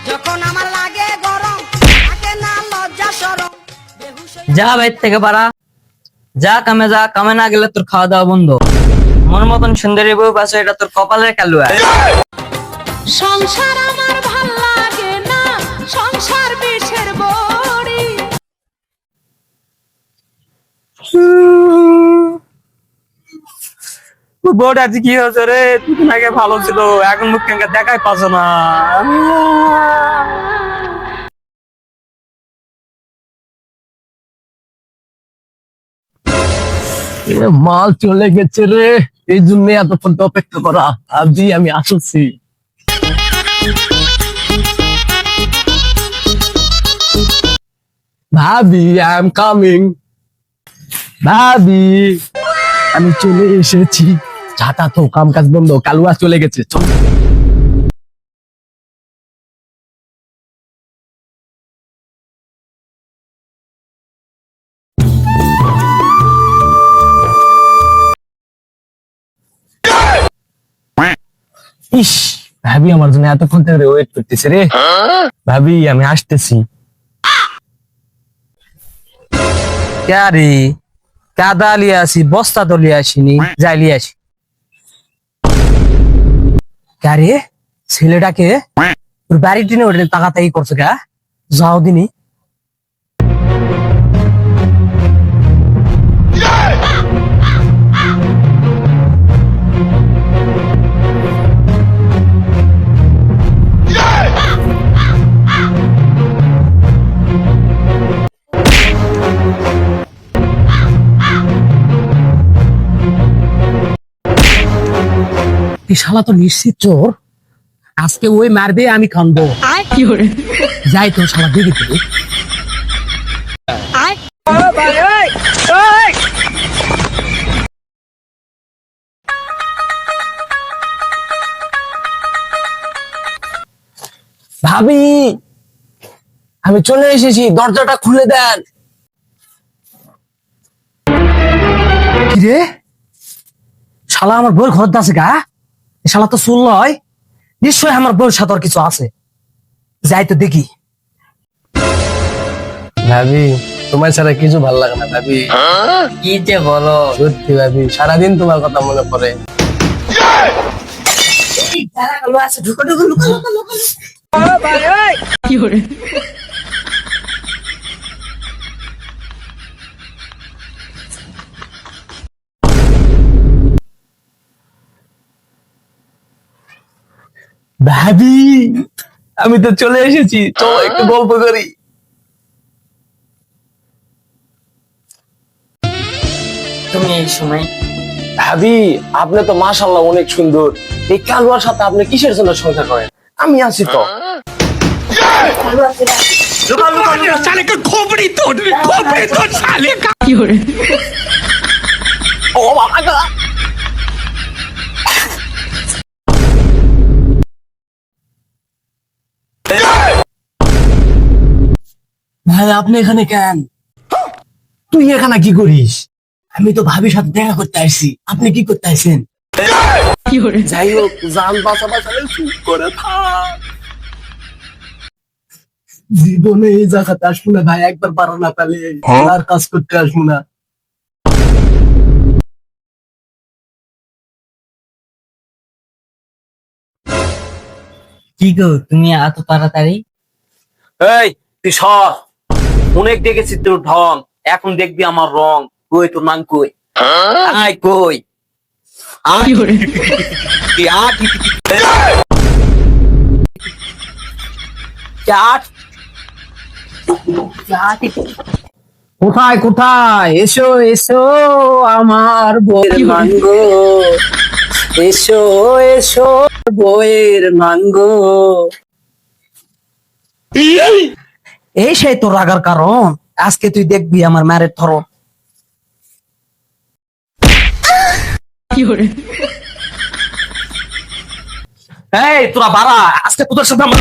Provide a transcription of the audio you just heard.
যখন আমার লাগে গরম থাকে না লজ্জা শরম যা বাইর থেকে পারা, যা কামে যা, কামে না গেলে তোর খাওয়া দাওয়া বন্ধ। মন মতন সুন্দরী বউ পাশে, এটা তোর কপালের কালুয়া। সংসার আমার ভাল লাগে না, সংসার বিষের বড়ি। বউটা আজ কি হয়েছে রে? দুদিন আগে ভালো ছিল, এখন মুখ কেঙ্কা দেখাই পাচ্ছ না। মাল চলে গেছে রে, এই জন্য এতক্ষণ তো অপেক্ষা করা। আজই আমি আসছি। ভাবি, আই এম কামিং। ভাবি, আমি চলে এসেছি। ঝাঁটা তো, কাম কাজ বন্ধ, কালুয়া চলে গেছে। চল। ইস, ভাবি আমার জন্য এতক্ষণ থেকে ওয়েট করতেছে রে। ভাবি, আমি আসতেছি। রে কাদা লিয়ে আসি, বস্তা তো লিয়ে আসিনি, যাই লিয়ে আসি। রে ছেলেটাকে তোর বাড়ির টিনে ওঠে তাকাতাকি করছে কা? যাও দিনি। শালা তো নিশ্চিত চোর, আজকে ওই মারবে, আমি কানবো। যাই তো শালা দেখি তুই। ভাবি, আমি চলে এসেছি, দরজাটা খুলে দেন। কিরে শালা আমার বউয়ের ঘর আছে গা? এ শালা তো চুল লয়, নিশ্চয় আমার বউয়ের সাথে আর কিছু আছে। যাই তো দেখি। ভাবি, তোমার ছাড়া কিছু ভালো লাগে না ভাবি। কি যে বলো? সত্যি ভাবি, সারাদিন তোমার কথা মনে পড়ে। ঢুকো ঢুকো, লুকো লুকো লুকো। ভাবি, আমি তো চলে এসেছি, চলো একটু গল্প করি। তুমি এই সময়? ভাবি, আপনি তো মাশাআল্লাহ অনেক সুন্দর। এই কালুয়ার সাথে আপনি কিসের জন্য সংসার করেন? আমি আছি তো। ও বাবা গো। ভাই আপনি এখানে কেন? তুই এখানে কি করিস? আমি তো ভাবির সাথে দেখা করতে আসছি, আপনি কি করতে আসছেন? যাই হোক, জান বাঁচা বাঁচালে চুপ করে থাক। জীবনে এই জায়গাতে আসবো না ভাই, একবার পারো না তাহলে আর কাজ করতে আসবো না। কি গো তুমি এত তাড়াতাড়ি? এই তুই সর, অনেক দেখেছি তোর ঢং, এখন দেখবি আমার রং। কই তোর নাম কই? আয় কই? কোথায় কোথায়? এসো এসো আমার বইয়ের মাঙ্গো, এসো এসো বইয়ের মাঙ্গো। এই সেই তোর রাগার কারণ, আজকে তুই দেখবি আমার মায়ের ধরন। এই তোরা বাড়া, আজকে তোদের সাথে আমার